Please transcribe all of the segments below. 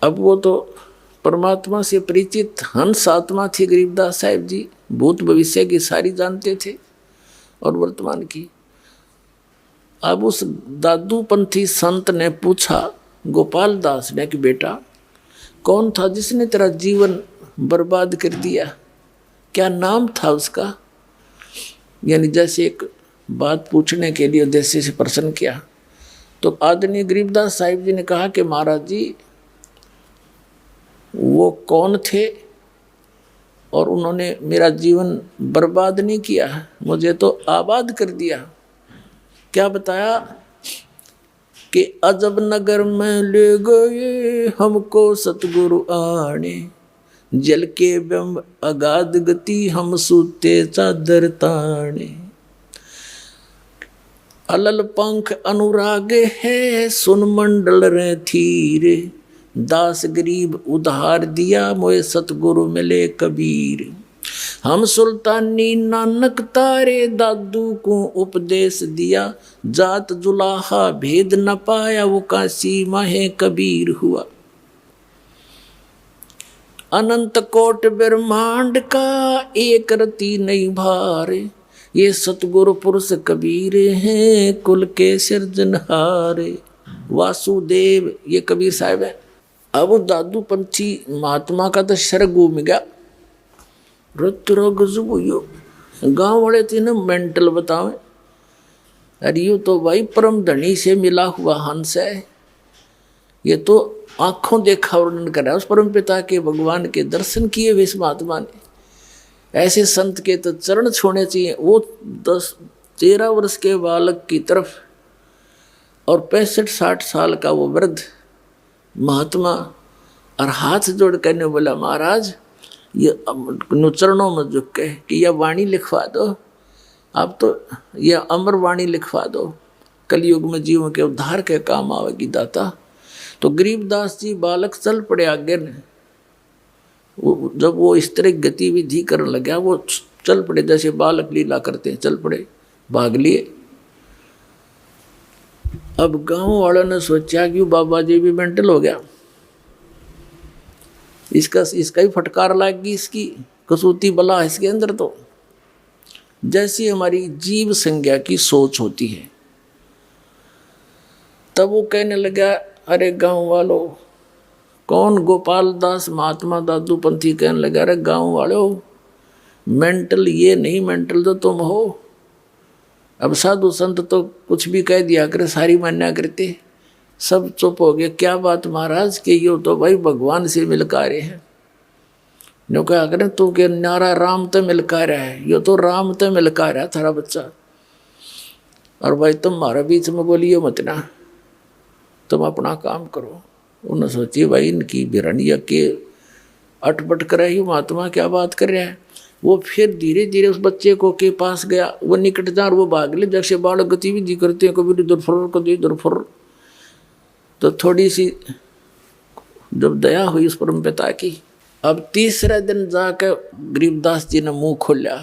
अब वो तो परमात्मा से परिचित हंस आत्मा थी गरीबदास साहिब जी, भूत भविष्य की सारी जानते थे और वर्तमान की। अब उस दादू पंथी संत ने पूछा गोपाल दास ने कि बेटा कौन था जिसने तेरा जीवन बर्बाद कर दिया, क्या नाम था उसका। यानी जैसे एक बात पूछने के लिए उद्देश्य से प्रश्न किया। तो आदरणीय गरीबदास साहिब जी ने कहा कि महाराज जी वो कौन थे और उन्होंने मेरा जीवन बर्बाद नहीं किया, मुझे तो आबाद कर दिया। क्या बताया कि अजब नगर में ले गए हमको सतगुरु आने, जल के बिंब अगाध गति हम सूते चादर ताने। अलल पंख अनुराग है सुन मंडल रे थीरे, दास गरीब उधार दिया मोए सतगुरु मिले कबीर। हम सुल्तानी नानक तारे दादू को उपदेश दिया, जात जुलाहा भेद न पाया वो काशी माहे कबीर हुआ। अनंत कोट ब्रह्मांड का एक रति नहीं भारे, ये सतगुरु पुरुष कबीर हैं कुल के सिरजनहारे। वासुदेव ये कबीर साहब है। अब दादू पंथी महात्मा का तो शर घूम गया। गांव वाले थे ना मेंटल बतावे, अरे यू तो भाई परम धनी से मिला हुआ हंस है, ये तो आंखों देखा वर्णन कर रहा है उस परम पिता के भगवान के दर्शन किए हुए इस महात्मा ने। ऐसे संत के तो चरण छोड़ने चाहिए। वो 13 वर्ष के बालक की तरफ और 65-60 साल का वो वृद्ध महात्मा और हाथ जोड़ करने बोला महाराज ये चरणों में झुक के कि यह वाणी लिखवा दो, आप तो यह अमर वाणी लिखवा दो, कलयुग में जीवों के उद्धार के काम आवेगी दाता। तो गरीबदास जी बालक चल पड़े आगे ने। जब वो इस तरह गतिविधि करने लगा वो चल पड़े जैसे बालक लीला करते हैं, चल पड़े भाग लिए। अब गांव वालों ने सोचा कि बाबा जी भी मेंटल हो गया, इसका ही फटकार लागी, इसकी कसूती बला है इसके अंदर। तो जैसी हमारी जीव संज्ञा की सोच होती है, तब वो कहने लगा अरे गांव वालों, कौन गोपाल दास महात्मा दादू पंथी कहने लगा अरे गांव वालों मेंटल ये नहीं, मेंटल तो तुम हो। अब साधु संत तो कुछ भी कह दिया करे, सारी मान्या करते, सब चुप हो गए। क्या बात महाराज के यो तो भाई भगवान से मिलका रहे हैं। नो क्या करें तू के नारा राम तो मिलका रहा है, यो तो राम तो मिलका रहा थारा बच्चा, और भाई तुम हमारे बीच में बोलिए मत ना, तुम अपना काम करो। उन्होंने सोची भाई इनकी बिरनिया के अटपट कर रही महात्मा क्या बात कर रहा है। वो फिर धीरे धीरे उस बच्चे को के पास गया, वो निकट जा, वो भाग ले जैसे बालक गतिविधि करते हैं, कभी इधर फुर कभी इधर फुर। तो थोड़ी सी जब दया हुई उस परम पिता की, अब तीसरे दिन जाकर गरीबदास जी ने मुंह खोला,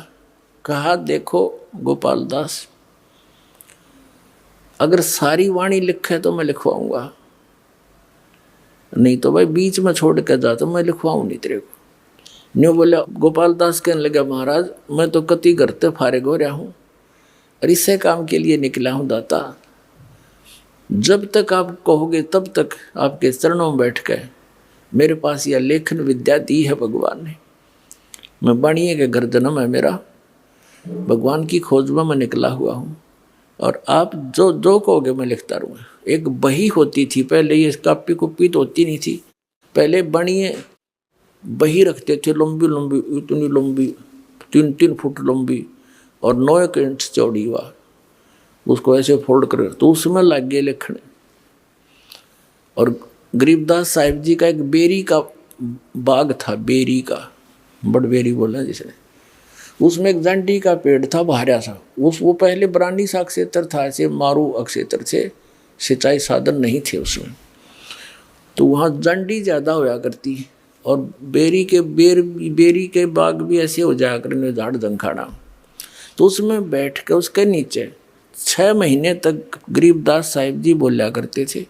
कहा देखो गोपाल दास, अगर सारी वाणी लिखे तो मैं लिखवाऊंगा, नहीं तो भाई बीच में छोड़ कर जा तो मैं लिखवाऊं नहीं तेरे को। न्यू बोला गोपाल दास कहने लगा महाराज मैं तो कति करते फारिग हो रहा हूँ और इसे काम के लिए निकला हूँ दाता। जब तक आप कहोगे तब तक आपके चरणों में बैठ कर मेरे पास यह लेखन विद्या दी है भगवान ने। मैं बाणिये के घर जन्म है मेरा, भगवान की खोज में मैं निकला हुआ हूँ और आप जो जो कहोगे मैं लिखता रहूँगा। एक बही होती थी पहले, ये कापी कुपी तो होती नहीं थी, पहले बाणिये बही रखते थे लंबी लंबी, इतनी लंबी 3-3 फुट लंबी और 9 इंच चौड़ी हुआ, उसको ऐसे फोल्ड कर तो उसमें लग गए लिखने। और गरीबदास साहिब जी का एक बेरी का बाग था, बेरी का बड़ बेरी बोला जिसने, उसमें एक जंडी का पेड़ था भारा सा, वो पहले बरानी सा क्षेत्र था, ऐसे मारू अक्षेत्र से सिंचाई साधन नहीं थे उसमें, तो वहाँ जंडी ज़्यादा होया करती और बेरी के बाग भी ऐसे हो जाया करने झाड़ जंखाड़ा। तो उसमें बैठ कर उसके नीचे 6 महीने तक गरीबदास साहिब जी बोला करते थे।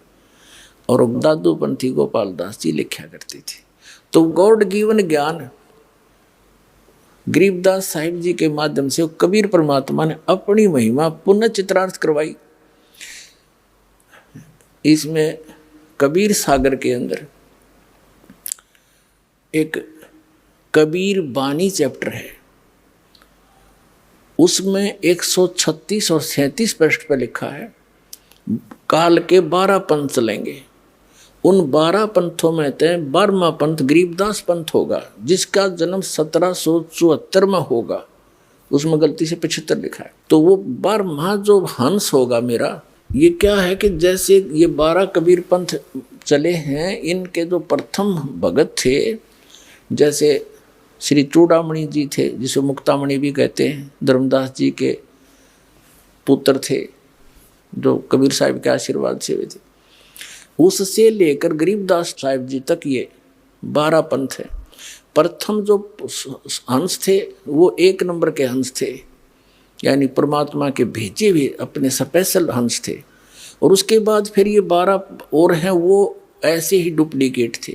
और दादू पंथी गोपाल दास जी लिखा करते थे। तो गॉड गिवन ज्ञान गरीबदास साहिब जी के माध्यम से कबीर परमात्मा ने अपनी महिमा पुनः चित्रार्थ करवाई। इसमें कबीर सागर के अंदर एक कबीर बानी चैप्टर है, उसमें 136 और 37 पृष्ठ पर लिखा है काल के 12 पंथ चलेंगे। उन 12 पंथों में से 12वां पंथ गरीबदास पंथ होगा, जिसका जन्म 1774 में होगा। उसमें गलती से 75 लिखा है। तो वो 12वां जो हंस होगा मेरा, ये क्या है कि जैसे ये 12 कबीर पंथ चले हैं, इनके जो प्रथम भगत थे, जैसे श्री चूड़ामणि जी थे, जिसे मुक्तामणि भी कहते हैं, धर्मदास जी के पुत्र थे, जो कबीर साहिब के आशीर्वाद से हुए थे। उससे लेकर गरीबदास साहिब जी तक ये 12 पंथ है। प्रथम जो हंस थे वो 1 नंबर के हंस थे, यानी परमात्मा के भेजे हुए अपने स्पेशल हंस थे। और उसके बाद फिर ये 12 और हैं, वो ऐसे ही डुप्लीकेट थे।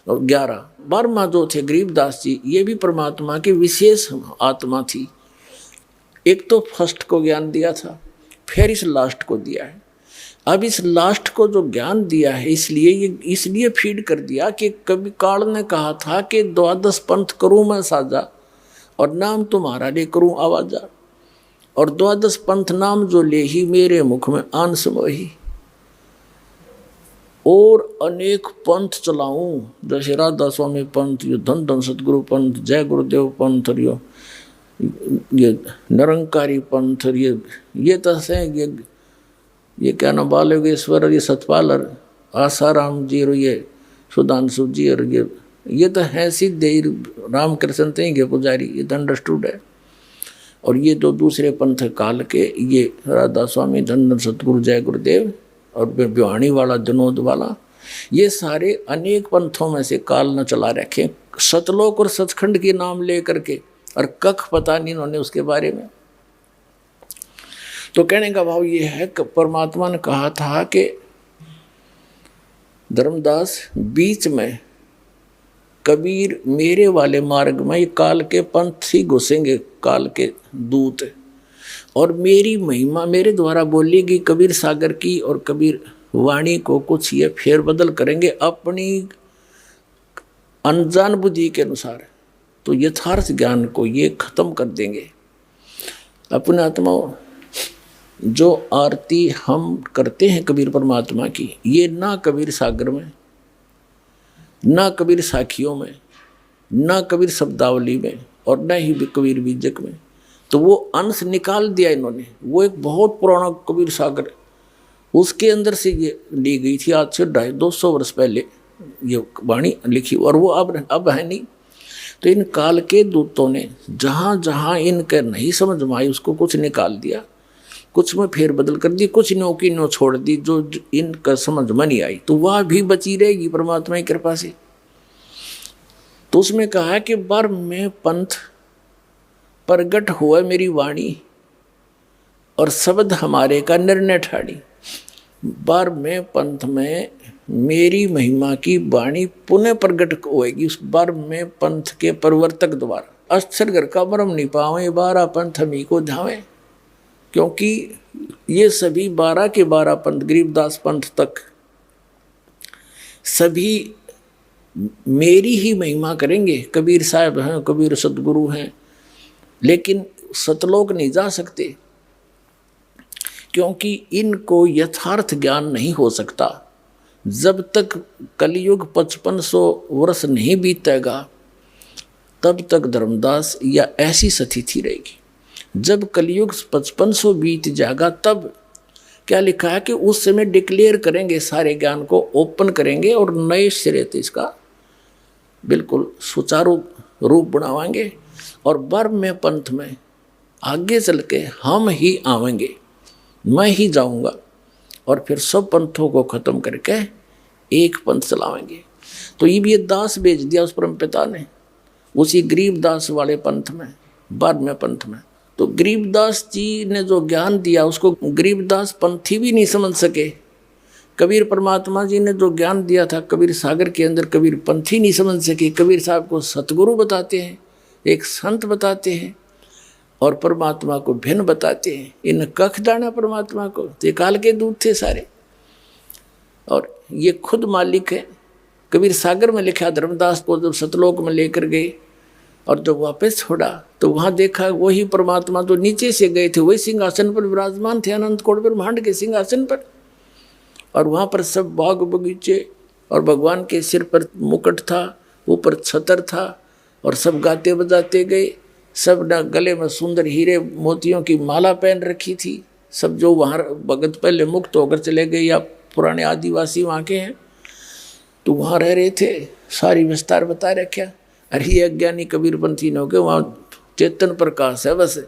और 12वां जो थे गरीबदास जी, ये भी परमात्मा की विशेष आत्मा थी। एक तो फर्स्ट को ज्ञान दिया था, फिर इस लास्ट को दिया है। अब इस लास्ट को जो ज्ञान दिया है, इसलिए फीड कर दिया कि कभी काल ने कहा था कि 12 पंथ करूँ मैं साजा, और नाम तुम्हारा ले करूँ आवाजा, और 12 पंथ नाम जो ले ही मेरे मुख में आन समोही, और अनेक पंथ चलाऊं, जैसे राधा स्वामी पंथ, ये धन धन सतगुरु पंथ, जय गुरुदेव पंथ, और ये निरंकारी पंथ, और ये तो है ये क्या नाम बालयोगेश्वर, और ये सतपाल, और आसाराम जी, और ये सुधांशु जी, और ये तो है सिद्धे रामकृष्ण के पुजारी, ये तो अंडरस्टूड है। और ये तो दूसरे पंथ काल के, ये राधा स्वामी, धन धन सतगुरु, जय गुरुदेव, और बिवाणी वाला, जनोद वाला, ये सारे अनेक पंथों में से काल न चला रखे। सतलोक और सचखंड के नाम ले करके, और कख पता नहीं इन्होंने उसके बारे में। तो कहने का भाव ये है कि परमात्मा ने कहा था कि धर्मदास बीच में कबीर मेरे वाले मार्ग में, ये काल के पंथ ही घुसेंगे, काल के दूत, और मेरी महिमा मेरे द्वारा बोलेगी कबीर सागर की, और कबीर वाणी को कुछ ये फेरबदल करेंगे अपनी अनजान बुद्धि के अनुसार। तो यथार्थ ज्ञान को ये खत्म कर देंगे। अपने आत्माओं, जो आरती हम करते हैं कबीर परमात्मा की, ये ना कबीर सागर में, ना कबीर साखियों में, ना कबीर शब्दावली में, और ना ही कबीर बीजक में। तो वो अंश निकाल दिया इन्होंने। वो एक बहुत पुराना कबीर सागर, उसके अंदर से ये ली गई थी, आज से 250 वर्ष पहले ये वाणी लिखी, और वो अब है नहीं। तो इन काल के दूतों ने जहाँ जहाँ इनके नहीं समझ में आई, उसको कुछ निकाल दिया, कुछ में फेरबदल कर दी, कुछ न्यो की न्यो छोड़ दी, जो इनका समझ में नहीं आई, तो वह भी बची रहेगी परमात्मा की कृपा से। तो उसमें कहा कि बार में पंथ प्रगट हुआ मेरी वाणी, और शब्द हमारे का निर्णय ठाड़ी। बार में पंथ में मेरी महिमा की वाणी पुनः प्रगट होएगी, उस बार में पंथ के प्रवर्तक द्वारा। अक्षर घर का मरम नहीं पावे, 12 पंथ हमी को धावे। क्योंकि ये सभी 12 के 12 पंथ, गरीबदास पंथ तक सभी मेरी ही महिमा करेंगे। कबीर साहब हैं, कबीर सतगुरु हैं, लेकिन सतलोक नहीं जा सकते, क्योंकि इनको यथार्थ ज्ञान नहीं हो सकता। जब तक कलयुग 5500 वर्ष नहीं बीतेगा, तब तक धर्मदास या ऐसी स्थिति रहेगी। जब कलयुग 5500 बीत जाएगा, तब क्या लिखा है कि उस समय डिक्लेयर करेंगे, सारे ज्ञान को ओपन करेंगे, और नए सिरे से इसका बिल्कुल सुचारू रूप बनावाएंगे। और बर्म में पंथ में आगे चल के हम ही आवेंगे, मैं ही जाऊंगा, और फिर सब पंथों को खत्म करके एक पंथ चलावेंगे। तो ये भी ये दास भेज दिया उस परम पिता ने, उसी गरीबदास वाले पंथ में, बाद में पंथ में। तो गरीबदास जी ने जो ज्ञान दिया, उसको गरीबदास पंथी भी नहीं समझ सके, कबीर परमात्मा जी ने जो ज्ञान दिया था कबीर सागर के अंदर, कबीर पंथी नहीं समझ सके। कबीर साहब को सतगुरु बताते हैं, एक संत बताते हैं, और परमात्मा को भिन्न बताते हैं। इन कख दाना परमात्मा को, ते काल के दूत थे सारे, और ये खुद मालिक है। कबीर सागर में लिखा, धर्मदास को जब सतलोक में लेकर गए और जब वापस छोड़ा तो वहाँ देखा वही परमात्मा जो नीचे से गए थे वही सिंहासन पर विराजमान थे, अनंत कोटि ब्रह्मांड के सिंहासन पर। और वहाँ पर सब बाग बगीचे, और भगवान के सिर पर मुकुट था, ऊपर छतर था, और सब गाते बजाते गए। सब न गले में सुंदर हीरे मोतियों की माला पहन रखी थी। सब जो वहाँ भगत पहले मुक्त होकर चले गए या पुराने आदिवासी वहाँ के हैं तो वहाँ रह रहे थे, सारी विस्तार बता रखा। अरे ये अज्ञानी कबीरपंथी ने होकर वहाँ चेतन प्रकाश है, बस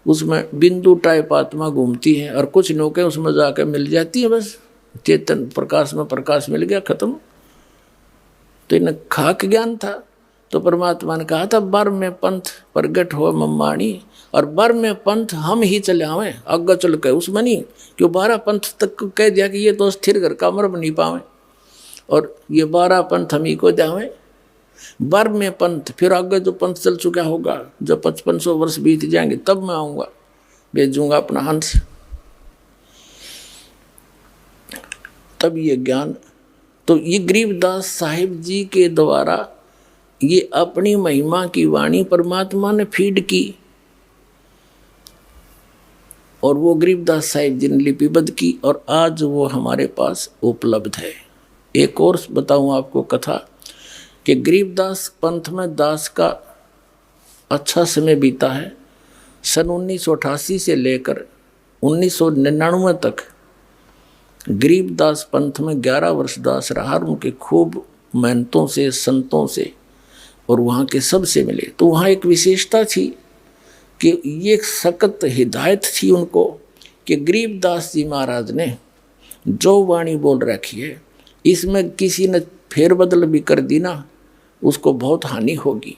उसमें बिंदु टाइप आत्मा घूमती है, और कुछ नौके उसमें जाकर मिल जाती है, बस चेतन प्रकाश में प्रकाश मिल गया, खत्म। तो इन्हें खाक ज्ञान था। तो परमात्मा ने कहा था बर में पंथ प्रगट हो मम्माणी, और बर में पंथ हम ही चले आवे, आगे चल के उसमें नहीं, क्यों 12 पंथ तक कह दिया कि ये तो स्थिर घर का अमर नहीं पावे, और ये 12 पंथ हम ही को जावे। बर में पंथ, फिर आगे जो पंथ चल चुका होगा, जब 5500 वर्ष बीत जाएंगे तब मैं आऊँगा, भेजूँगा अपना हंस। तब ये ज्ञान, तो ये गरीबदास साहिब जी के द्वारा ये अपनी महिमा की वाणी परमात्मा ने फीड की, और वो गरीबदास साहिब जी ने लिपिबद्ध की, और आज वो हमारे पास उपलब्ध है। एक और बताऊं आपको कथा कि गरीबदास पंथ में दास का अच्छा समय बीता है। सन 1988 से लेकर 1999 तक गरीबदास पंथ में 11 वर्ष दास रहा, उनके खूब महंतों से, संतों से और वहाँ के सब से मिले। तो वहाँ एक विशेषता थी कि ये सख्त हिदायत थी उनको कि गरीबदास जी महाराज ने जो वाणी बोल रखी है, इसमें किसी ने फेरबदल भी कर दी ना, उसको बहुत हानि होगी।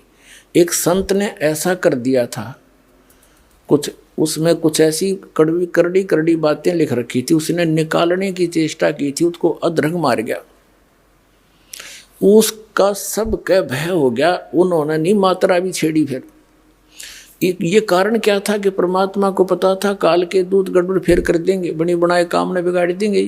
एक संत ने ऐसा कर दिया था, कुछ उसमें कुछ ऐसी कड़वी करड़ी बातें लिख रखी थी, उसने निकालने की चेष्टा की थी, उसको अधरंग मार गया, उसका सब का भय हो गया। उन्होंने नहीं मात्रा भी छेड़ी। फिर ये कारण क्या था कि परमात्मा को पता था काल के दूत गड़बड़ फेर कर देंगे, बनी बनाए काम ने बिगाड़ देंगे।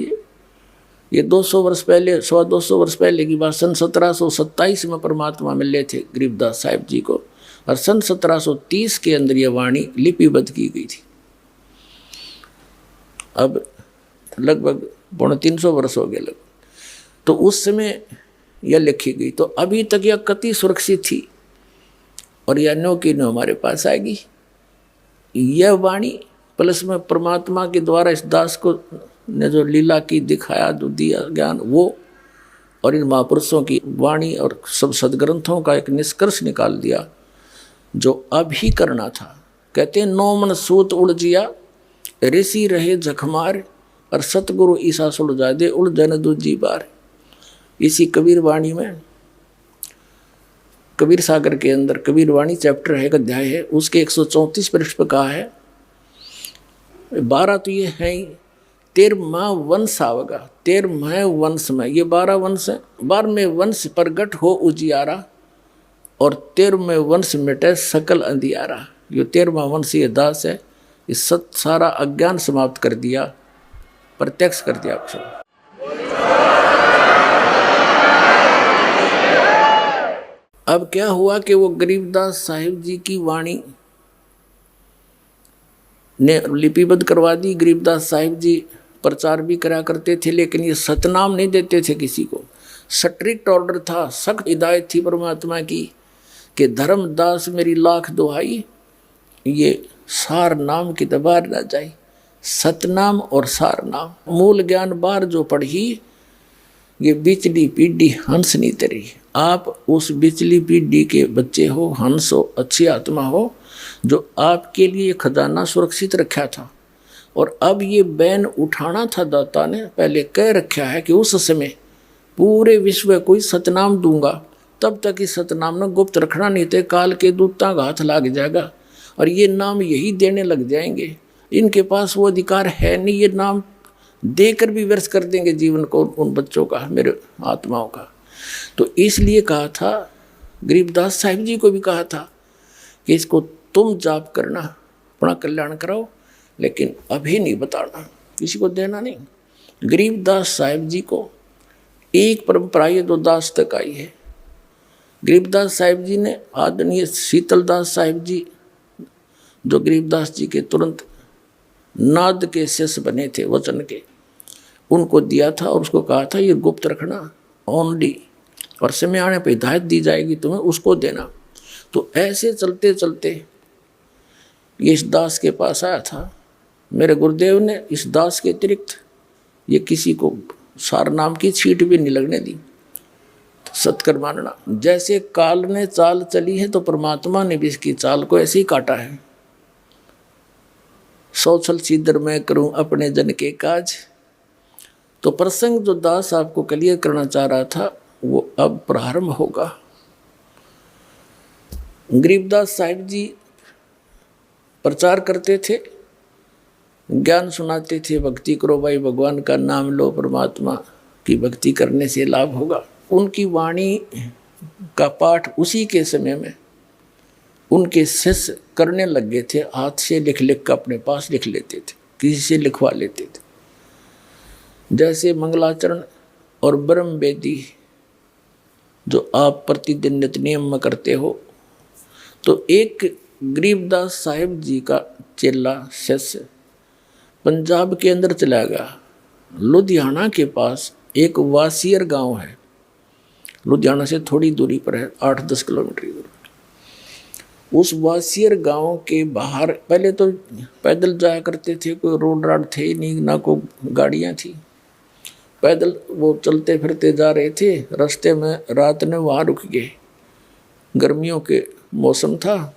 ये 200 वर्ष पहले, 125 वर्ष पहले की बात, सन 1727 में परमात्मा मिले थे गरीबदास साहिब जी को, और सन 1730 के अंदर ये वाणी लिपिबद्ध की गई थी। अब लगभग 350 वर्ष हो गए लगभग। तो उस समय यह लिखी गई, तो अभी तक यह कति सुरक्षित थी, और यह नो की नो हमारे पास आएगी। यह वाणी प्लस में परमात्मा के द्वारा इस दास को ने जो लीला की दिखाया, जो दिया ज्ञान, वो और इन महापुरुषों की वाणी और सब सदग्रंथों का एक निष्कर्ष निकाल दिया जो अभी करना था। कहते हैं 9 मन सूत उलझिया, ऋषि रहे जखमार, और सतगुरु ईसा सुलझा दे उलझन दूजी बार। इसी कबीर वाणी में, कबीर सागर के अंदर कबीर वाणी चैप्टर है, एक अध्याय है, उसके 134 पृष्ठ पर कहा है 12 तो ये है ही, 13वां वंश आवेगा, 13वें वंश में ये 12 वंश है, 12वें वंश प्रगट हो उजियारा, और 13वें वंश मिटे सकल अंधियारा। ये 13वां वंश ये दास है, इस सारा अज्ञान समाप्त कर दिया, प्रत्यक्ष कर दिया आपको। अब क्या हुआ कि वो गरीबदास साहिब जी की वाणी ने लिपिबद्ध करवा दी। गरीबदास साहिब जी प्रचार भी करा करते थे, लेकिन ये सतनाम नहीं देते थे किसी को। स्ट्रिक्ट ऑर्डर था, सख्त हिदायत थी परमात्मा की कि धर्मदास मेरी लाख दुहाई, ये सार नाम की दबार ना जाए। सतनाम और सार नाम, मूल ज्ञान बार जो पढ़ी, ये बिचली पीढ़ी हंस नहीं तरी। आप उस बिचली पीढ़ी के बच्चे हो, हंस हो, अच्छी आत्मा हो, जो आपके लिए खजाना सुरक्षित रखा था। और अब ये बैन उठाना था, दाता ने पहले कह रखा है कि उस समय पूरे विश्व को सतनाम दूंगा, तब तक इस सतनाम ने गुप्त रखना नहीं थे, काल के दूता का हाथ लग जाएगा और ये नाम यही देने लग जाएंगे। इनके पास वो अधिकार है नहीं, ये नाम देकर भी व्यर्थ कर देंगे जीवन को उन बच्चों का, मेरे आत्माओं का। तो इसलिए कहा था, गरीबदास साहिब जी को भी कहा था कि इसको तुम जाप करना, अपना कल्याण कराओ, लेकिन अभी नहीं बताना, किसी को देना नहीं। गरीबदास साहिब जी को एक परंपरा ये 2 दास तक आई है। गरीबदास साहिब जी ने आदरणीय शीतलदास साहिब जी, जो गरीबदास जी के तुरंत नाद के शिष्य बने थे वचन के, उनको दिया था और उसको कहा था ये गुप्त रखना ओनली, और समय आने पर हिदायत दी जाएगी तुम्हें, उसको देना। तो ऐसे चलते चलते ये इस दास के पास आया था। मेरे गुरुदेव ने इस दास के अतिरिक्त ये किसी को सार नाम की छींट भी नहीं लगने दी। सत्कर मानना, जैसे काल ने चाल चली है तो परमात्मा ने भी इसकी चाल को ऐसे ही काटा है। 100 छल छिद्र मैं करूं अपने जन के काज। तो प्रसंग जो दास आपको क्लियर करना चाह रहा था वो अब प्रारंभ होगा। गरीबदास साहिब जी प्रचार करते थे, ज्ञान सुनाते थे, भक्ति करो भाई, भगवान का नाम लो, परमात्मा की भक्ति करने से लाभ होगा। उनकी वाणी का पाठ उसी के समय में उनके शिष्य करने लग गए थे, हाथ से लिख लिख कर अपने पास लिख लेते थे, किसी से लिखवा लेते थे। जैसे मंगलाचरण और ब्रह्म वेदी जो आप प्रतिदिन नित्य नियम में करते हो, तो एक गरीबदास साहिब जी का चेला शिष्य पंजाब के अंदर चला गया। लुधियाना के पास एक वासियर गांव है, लुधियाना से थोड़ी दूरी पर है, 8-10 किलोमीटर दूर। उस वासियर गांव के बाहर पहले तो पैदल जाया करते थे, कोई रोड राड थे ही नहीं, ना कोई गाड़ियां थी, पैदल वो चलते फिरते जा रहे थे। रास्ते में रात ने वहाँ रुक गए, गर्मियों के मौसम था,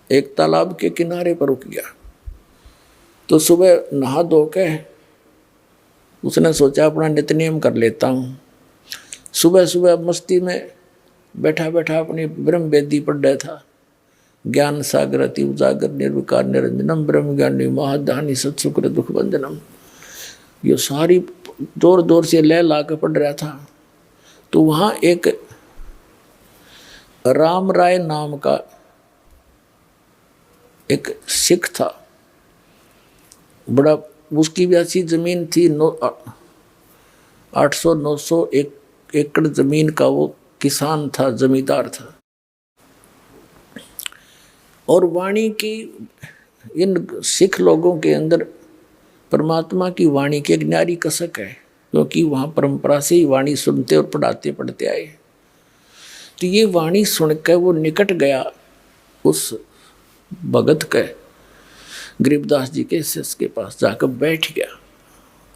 एक तालाब के किनारे पर रुक गया। तो सुबह नहा धो के उसने सोचा अपना नित्य नियम कर लेता हूँ। सुबह सुबह मस्ती में बैठा बैठा अपनी ब्रह्म वेदी पढ़ रहा था। ज्ञान सागर अति उजागर निर्विकार निरंजनम ब्रह्म ज्ञानी महादानी सत्सुकर दुख बंधनम, ये सारी जोर जोर से लय ला कर पढ़ रहा था। तो वहाँ एक राम राय नाम का एक सिख था, बड़ा, उसकी भी अच्छी जमीन थी, 800-900 एकड़ जमीन का वो किसान था, जमींदार था। और वाणी की इन सिख लोगों के अंदर परमात्मा की वाणी की एक न्यारी कसक है, क्योंकि वहाँ परंपरा से ही वाणी सुनते और पढ़ाते पढ़ते आए। तो ये वाणी सुनकर वो निकट गया उस भगत के, गरीबदास जी के शिष्य के पास जाकर बैठ गया,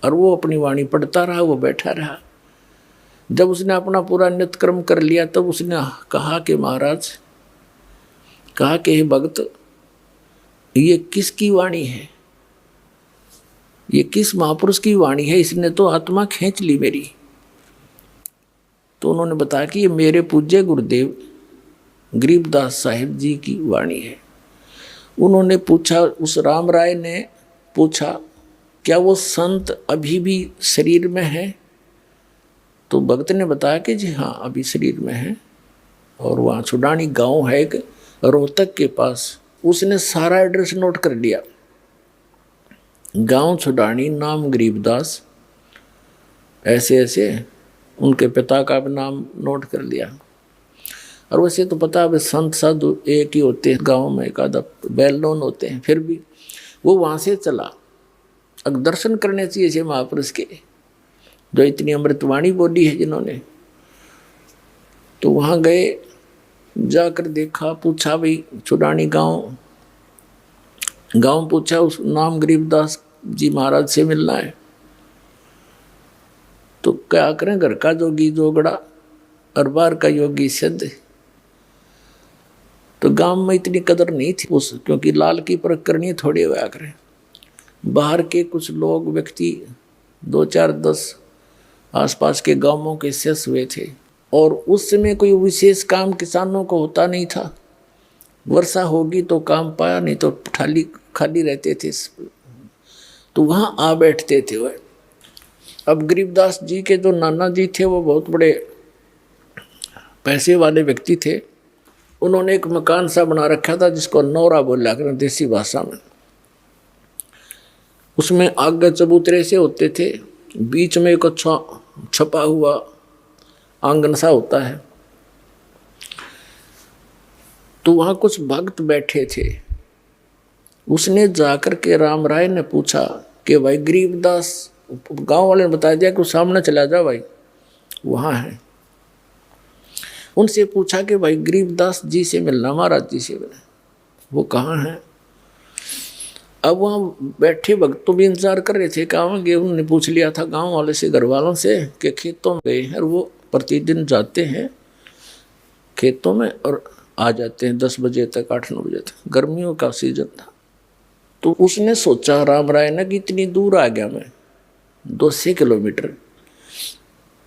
और वो अपनी वाणी पढ़ता रहा, वो बैठा रहा। जब उसने अपना पूरा नित्य कर्म कर लिया तब उसने कहा कि महाराज, कहा कि हे भगत, ये किसकी वाणी है, ये किस महापुरुष की वाणी है, इसने तो आत्मा खींच ली मेरी। तो उन्होंने बताया कि ये मेरे पूज्य गुरुदेव गरीबदास साहिब जी की वाणी है। उन्होंने पूछा, उस राम राय ने पूछा, क्या वो संत अभी भी शरीर में है? तो भक्त ने बताया कि जी हाँ, अभी शरीर में है, और वहाँ छुडानी गांव है एक, रोहतक के पास। उसने सारा एड्रेस नोट कर लिया, गांव छुडानी, नाम गरीबदास, ऐसे ऐसे उनके पिता का भी नाम नोट कर लिया। और वैसे तो पता है संत साधु एक ही होते हैं गांव में, एक आधा वेल नोन होते हैं, फिर भी वो वहाँ से चला। अब दर्शन करने चाहिए ऐसे महापुरुष के, जो इतनी अमृतवाणी बोली है जिन्होंने। तो वहाँ गए, जाकर देखा, पूछा भाई छुडानी गांव पूछा, उस नाम गरीबदास जी महाराज से मिलना है। तो क्या करें, घर का जोगी जोगड़ा और बाहर का योगी सिद्ध। तो गांव में इतनी कदर नहीं थी उस, क्योंकि लाल की परख करनी थोड़ी हुआ करें। बाहर के कुछ लोग व्यक्ति 2-4-10 आसपास के गांवों के शेष हुए थे, और उस समय कोई विशेष काम किसानों को होता नहीं था। वर्षा होगी तो काम पाया, नहीं तो खाली रहते थे। तो वहाँ आ बैठते थे वह, अब गरीबदास जी के जो नाना जी थे वो बहुत बड़े पैसे वाले व्यक्ति थे। उन्होंने एक मकान सा बना रखा था जिसको नौरा बोला कर देसी भाषा में। उसमें आगे चबूतरे से होते थे, बीच में एक अच्छा छपा हुआ आंगन सा होता है। तो वहां कुछ भक्त बैठे थे। उसने जाकर के राम राय ने पूछा कि भाई गरीबदास, गांव वाले ने बता दिया कि सामने चला जा भाई, वहां है। उनसे पूछा कि भाई गरीबदास जी से मिलना, महाराज जी से मिलना। वो कहाँ हैं? अब वहाँ बैठे भक्तों भी इंतजार कर रहे थे। कहाँ गए? उन्होंने पूछ लिया था गांव वाले से, घर वालों से कि खेतों में गए हैं। और वो प्रतिदिन जाते हैं खेतों में और आ जाते हैं 10 बजे तक, 8-9 बजे तक। गर्मियों का सीजन था। तो उसने सोचा राम राय ने कि इतनी दूर आ गया मैं, 200 किलोमीटर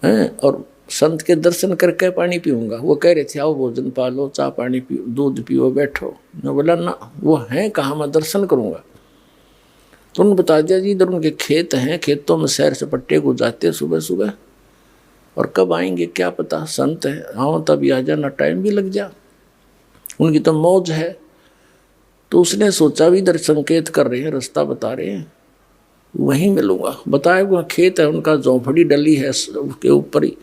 है, और संत के दर्शन करके पानी पीऊंगा। वो कह रहे थे आओ भोजन पालो, चाय पानी पियो, दूध पियो, बैठो। मैं बोला ना, वो हैं कहाँ, मैं दर्शन करूंगा। तो उन्होंने बता दिया जी इधर उनके खेत हैं, खेतों में सैर सपट्टे को जाते सुबह सुबह, और कब आएंगे क्या पता, संत है, आओ तभी आ जाना, टाइम भी लग जा, उनकी तो मौज है। तो उसने सोचा भी इधर संकेत कर रहे हैं, रास्ता बता रहे हैं, वहीं मिलूंगा। बताया वहाँ खेत है उनका, झोंपड़ी डली है उसके ऊपर ही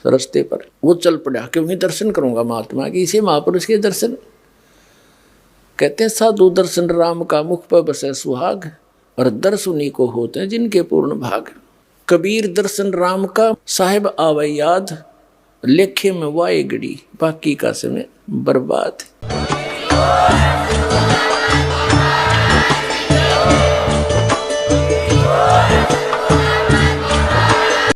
रास्ते पर। वो चल पड़ा कि वहीं दर्शन करूंगा महात्मा के, इसे महापुरुष के दर्शन। कहते हैं साधु दर्शन राम का, मुख पर बसे सुहाग, और दर्श उन्हीं को होते हैं जिनके पूर्ण भाग। कबीर दर्शन राम का, साहिब आवे याद, लेखे में वाए गड़ी, बाकी का समय बर्बाद।